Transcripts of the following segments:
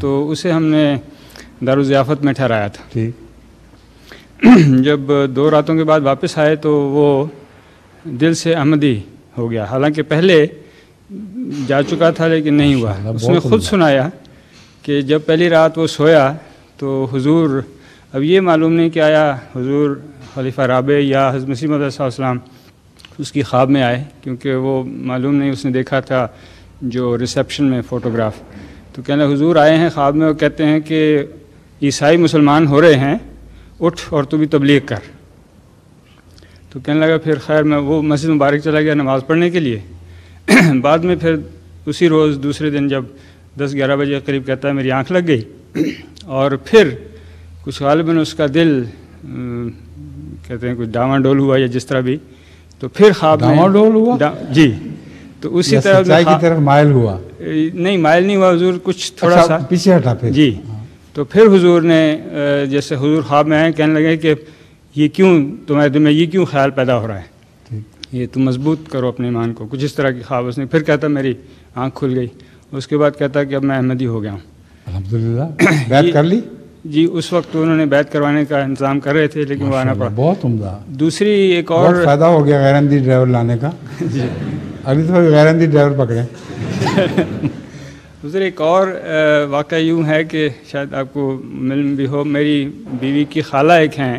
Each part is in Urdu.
تو اسے ہم نے دارالضیافت میں ٹھہرایا تھا. جب 2 راتوں کے بعد واپس آئے تو وہ دل سے احمدی ہو گیا. حالانکہ پہلے جا چکا تھا لیکن نہیں ہوا. اس نے خود سنایا کہ جب پہلی رات وہ سویا تو حضور، اب یہ معلوم نہیں کہ آیا حضور خلیفہ رابع یا حضرت مسیح موعود صلی اللہ علیہ وسلم اس کی خواب میں آئے، کیونکہ وہ معلوم نہیں، اس نے دیکھا تھا جو ریسیپشن میں فوٹوگراف. تو کہنے لگا حضور آئے ہیں خواب میں، وہ کہتے ہیں کہ عیسائی مسلمان ہو رہے ہیں، اٹھ اور تو بھی تبلیغ کر. تو کہنے لگا پھر خیر میں وہ مسجد مبارک چلا گیا نماز پڑھنے کے لیے. بعد میں پھر اسی روز دوسرے دن جب 10-11 بجے قریب کہتا ہے میری آنکھ لگ گئی، اور پھر کچھ غالباً اس کا دل کہتے ہیں کچھ ڈاواں ڈول ہوا یا جس طرح بھی، تو پھر خواب میں ڈاواں ڈول ہوا جی، تو اسی طرح سچائی کی طرف مائل ہوا. نہیں مائل نہیں ہوا حضور، کچھ تھوڑا سا پیچھے ہٹا پھر. جی. تو پھر حضور نے جیسے حضور خواب میں آئے کہنے لگے کہ یہ کیوں تمہارے دل میں یہ کیوں خیال پیدا ہو رہا ہے، یہ تم مضبوط کرو اپنے ایمان کو. کچھ اس طرح کی خواب اس نے. پھر کہتا میری آنکھ کھل گئی. اس کے بعد کہتا کہ اب میں احمدی ہو گیا ہوں. الحمدللہ. بیعت کر لی؟ جی اس وقت انہوں نے بیعت کروانے کا انتظام کر رہے تھے لیکن وہ آنا پڑا. بہت عمدہ. دوسری ایک اور بہت فائدہ ہو گیا غیراندھی ڈرائیور لانے کا. جی ابھی تو غیراندھی ڈرائیور پکڑے. دوسرے ایک اور واقعہ یوں ہے کہ شاید آپ کو معلوم بھی ہو، میری بیوی کی خالہ ایک ہیں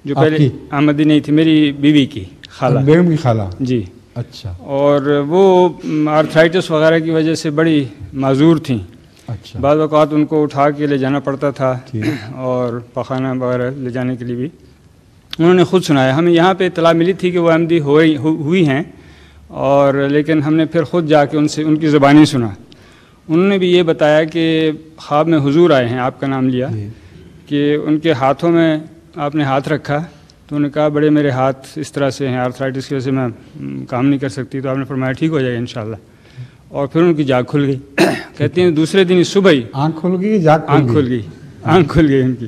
جو پہلے احمدی نہیں تھی، میری بیوی کی خالہ، بیگم کی خالہ. جی. اچھا. اور وہ آرتھرائٹس وغیرہ کی وجہ سے بڑی معذور تھیں. اچھا. بعض اوقات ان کو اٹھا کے لے جانا پڑتا تھا اور پخانہ وغیرہ لے جانے کے لیے بھی. انہوں نے خود سنایا. ہمیں یہاں پہ اطلاع ملی تھی کہ وہ احمدی ہوئی ہیں، اور لیکن ہم نے پھر خود جا کے ان سے ان کی زبانی سنا. انہوں نے بھی یہ بتایا کہ خواب میں حضور آئے ہیں، آپ کا نام لیا، کہ ان کے ہاتھوں میں آپ نے ہاتھ رکھا تو انہوں نے کہا بڑے میرے ہاتھ اس طرح سے ہیں، آرتھرائٹس کی وجہ سے میں کام نہیں کر سکتی. تو آپ نے فرمایا ٹھیک ہو جائے گا انشاءاللہ. اور پھر ان کی جاگ کھل گئی. کہتے ہیں دوسرے دن صبح ہی آنکھ کھل گئی، جاگ آنکھ کھل گئی ان کی.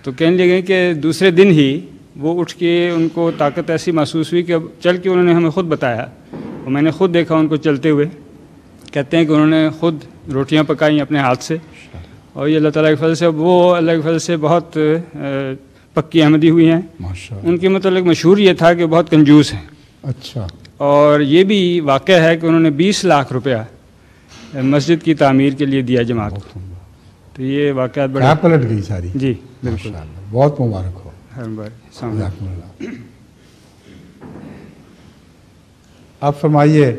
تو کہنے لگے کہ دوسرے دن ہی وہ اٹھ کے ان کو طاقت ایسی محسوس ہوئی کہ اب چل کے انہوں نے ہمیں خود بتایا اور میں نے خود دیکھا ان کو چلتے ہوئے. کہتے ہیں کہ انہوں نے خود روٹیاں پکائیں اپنے ہاتھ سے، اور یہ اللہ تعالیٰ کے فضل سے وہ اللہ کے فضل سے بہت پکی احمدی ہوئی ہیں. ان کے متعلق مشہور یہ تھا کہ بہت کنجوس ہیں. اچھا. اور یہ بھی واقعہ ہے کہ انہوں نے 20 لاکھ روپیہ مسجد کی تعمیر کے لیے دیا جماعت کو. تو یہ واقعات بڑے پلٹ گئی ساری. جی بالکل. بہت مبارک ہو. ہر بار. آپ فرمائیے،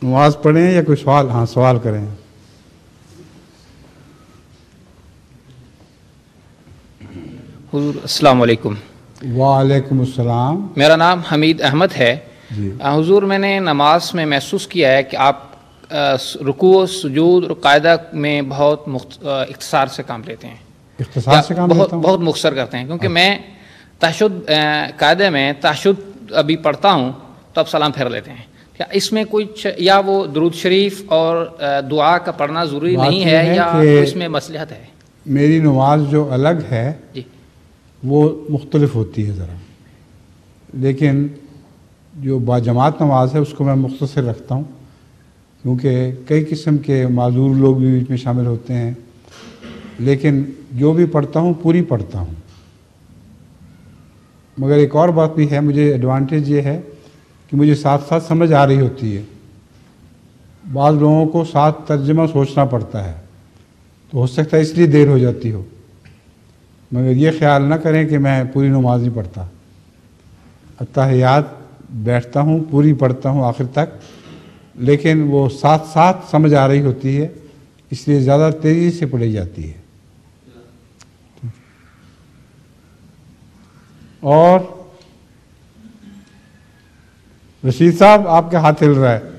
نماز پڑھیں یا کوئی سوال؟ ہاں سوال کریں. حضور السلام علیکم. وعلیکم السلام. میرا نام حمید احمد ہے. جی. حضور میں نے نماز میں محسوس کیا ہے کہ آپ رکوع، سجود اور قاعدہ میں بہت اختصار سے کام لیتے ہیں. اختصار سے کام لیتا ہوں؟ بہت مختصر کرتے ہیں، کیونکہ میں تشہد قاعدہ میں تشہد ابھی پڑھتا ہوں تو اب سلام پھیر لیتے ہیں. کیا اس میں کوئی یا وہ درود شریف اور دعا کا پڑھنا ضروری نہیں ہے یا اس میں مصلحت ہے؟ میری نماز جو الگ ہے جی وہ مختلف ہوتی ہے ذرا، لیکن جو باجماعت نماز ہے اس کو میں مختصر رکھتا ہوں، کیونکہ کئی قسم کے معذور لوگ بھی اس میں شامل ہوتے ہیں. لیکن جو بھی پڑھتا ہوں پوری پڑھتا ہوں. مگر ایک اور بات بھی ہے، مجھے ایڈوانٹیج یہ ہے کہ مجھے ساتھ ساتھ سمجھ آ رہی ہوتی ہے. بعض لوگوں کو ساتھ ترجمہ سوچنا پڑتا ہے، تو ہو سکتا ہے اس لیے دیر ہو جاتی ہو. مگر یہ خیال نہ کریں کہ میں پوری نماز نہیں پڑھتا. اتحیات بیٹھتا ہوں، پوری پڑھتا ہوں آخر تک، لیکن وہ ساتھ ساتھ سمجھ آ رہی ہوتی ہے، اس لیے زیادہ تیزی سے پڑھی جاتی ہے. اور رشید صاحب آپ کے ہاتھ ہل رہا ہے.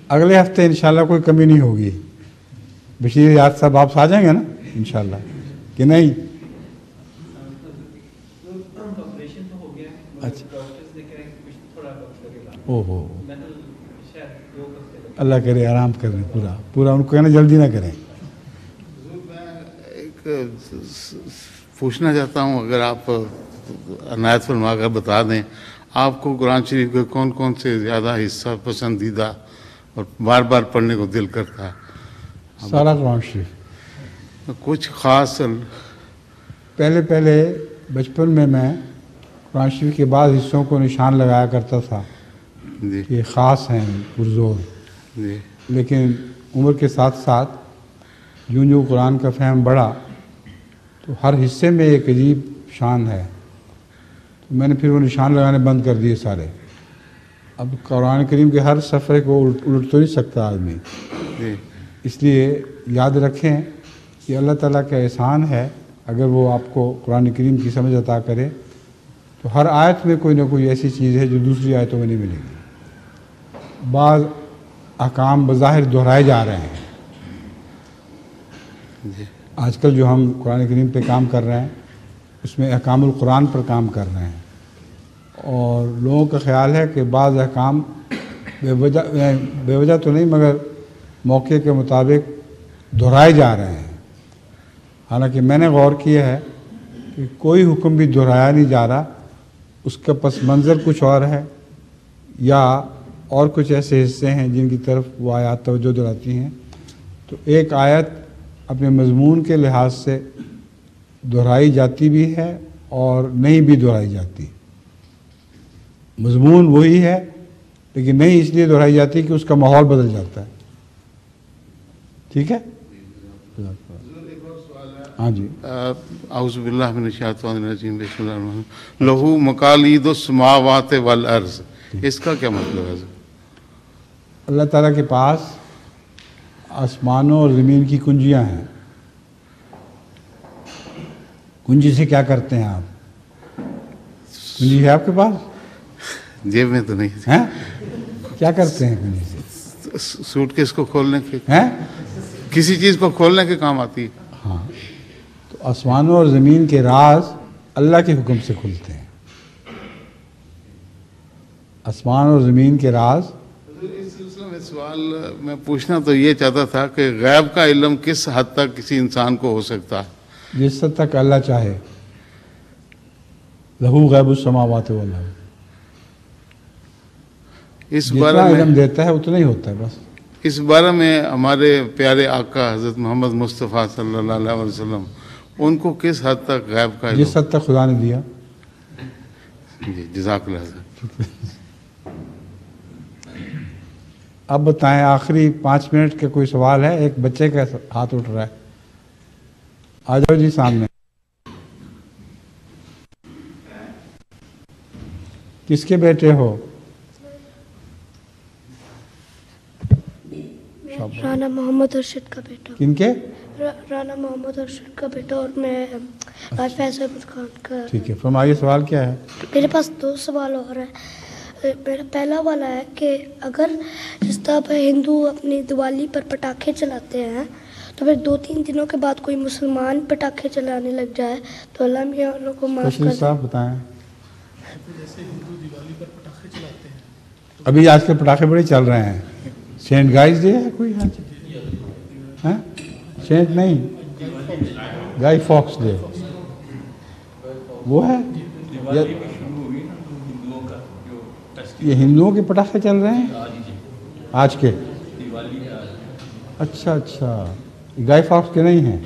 اگلے ہفتے انشاءاللہ کوئی کمی نہیں ہوگی. بشیر یاد صاحب آپ آ جائیں گے نا انشاءاللہ کہ نہیں؟ اچھا. اوہو، اللہ کرے آرام کریں پورا ان کو کہنا جلدی نہ کریں. ایک پوچھنا چاہتا ہوں، اگر آپ عنایت فرما کر بتا دیں، آپ کو قرآن شریف کے کون کون سے زیادہ حصہ پسندیدہ اور بار بار پڑھنے کو دل کرتا ہے؟ سارا قرآن شریف. کچھ خاص پہلے بچپن میں قرآن شریف کے بعض حصوں کو نشان لگایا کرتا تھا جی کہ خاص ہیں پرزور. جی لیکن عمر کے ساتھ ساتھ جو قرآن کا فہم بڑھا تو ہر حصے میں ایک عجیب شان ہے. تو میں نے پھر وہ نشان لگانے بند کر دیے سارے. اب قرآن کریم کے ہر صفحے کو الٹ تو نہیں سکتا آدمی. جی اس لیے یاد رکھیں کہ اللہ تعالیٰ کا احسان ہے اگر وہ آپ کو قرآن کریم کی سمجھ عطا کرے تو ہر آیت میں کوئی نہ کوئی ایسی چیز ہے جو دوسری آیتوں میں نہیں ملے گی. بعض احکام بظاہر دہرائے جا رہے ہیں. جی آج کل جو ہم قرآن کریم پہ کام کر رہے ہیں اس میں احکام القرآن پر کام کر رہے ہیں اور لوگوں کا خیال ہے کہ بعض احکام بے وجہ تو نہیں مگر موقع کے مطابق دہرائے جا رہے ہیں. حالانکہ میں نے غور کیا ہے کہ کوئی حکم بھی دہرایا نہیں جا رہا. اس کا پس منظر کچھ اور ہے یا اور کچھ ایسے حصے ہیں جن کی طرف وہ آیات توجہ دلاتی ہیں. تو ایک آیت اپنے مضمون کے لحاظ سے دہرائی جاتی بھی ہے اور نہیں بھی دہرائی جاتی. مضمون وہی ہے لیکن نہیں اس لیے دہرائی جاتی کہ اس کا ماحول بدل جاتا ہے. ٹھیک ہے. ہاں جی. اعوذ باللہ من الشیطان الرجیم بسم اللہ الرحمن الرحیم. لہو مقالید السماوات والارض، اس کا کیا مطلب ہے؟ اللہ تعالیٰ کے پاس آسمانوں اور زمین کی کنجیاں ہیں. کنجی سے کیا کرتے ہیں آپ؟ کنجی ہے آپ کے پاس؟ جیب میں تو نہیں ہیں؟ کیا کرتے ہیں کنجی سے؟ سوٹ کیس کو کھولنے کے، ہیں؟ کسی چیز کو کھولنے کے کام آتی ہے. ہاں. تو آسمانوں اور زمین کے راز اللہ کے حکم سے کھلتے ہیں. آسمان اور زمین کے راز. اس سلسلے میں سوال میں پوچھنا تو یہ چاہتا تھا کہ غیب کا علم کس حد تک کسی انسان کو ہو سکتا ہے؟ جس حد تک اللہ چاہے. لہو غیب السماوات والارض. اس جتنا بارے علم میں دیتا ہے اتنا ہی ہوتا ہے بس. اس بارے میں ہمارے پیارے آقا حضرت محمد مصطفیٰ صلی اللہ علیہ وسلم ان کو کس حد تک غیب کا علم؟ جس حد تک خدا نے دیا. جی جزاک اللہ حضرت. اب بتائیں آخری 5 منٹ کا کوئی سوال ہے؟ ایک بچے کا ہاتھ اٹھ رہا ہے. آ جاؤ جی سامنے. کس کے بیٹے ہو؟ رانا محمد ارشد کا بیٹا. کن کے؟ رانا محمد ارشد کا بیٹا اور میں فیصل احمد خان کا. ٹھیک ہے فرمائیے سوال کیا ہے؟ میرے پاس 2 سوال اور ہیں. میرا پہلا والا ہے کہ اگر جس طرح ہندو اپنی دیوالی پر پٹاخے چلاتے ہیں تو پھر 2-3 دنوں کے بعد کوئی مسلمان پٹاخے چلانے لگ جائے تو اللہ میاں ان کو معاف کر دے. صاحب بتائیں. ابھی آج کل پٹاخے بڑے چل رہے ہیں. سینٹ گائز ڈے ہے کوئی؟ ہاں سینٹ نہیں، گائی فاکس ڈے وہ ہے. یہ ہندوؤں کے پٹاخے چل رہے ہیں آج کے؟ اچھا اچھا. گائی فاکس کے نہیں ہیں؟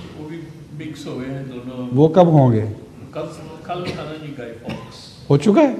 وہ کب ہوں گے؟ ہو چکا ہے.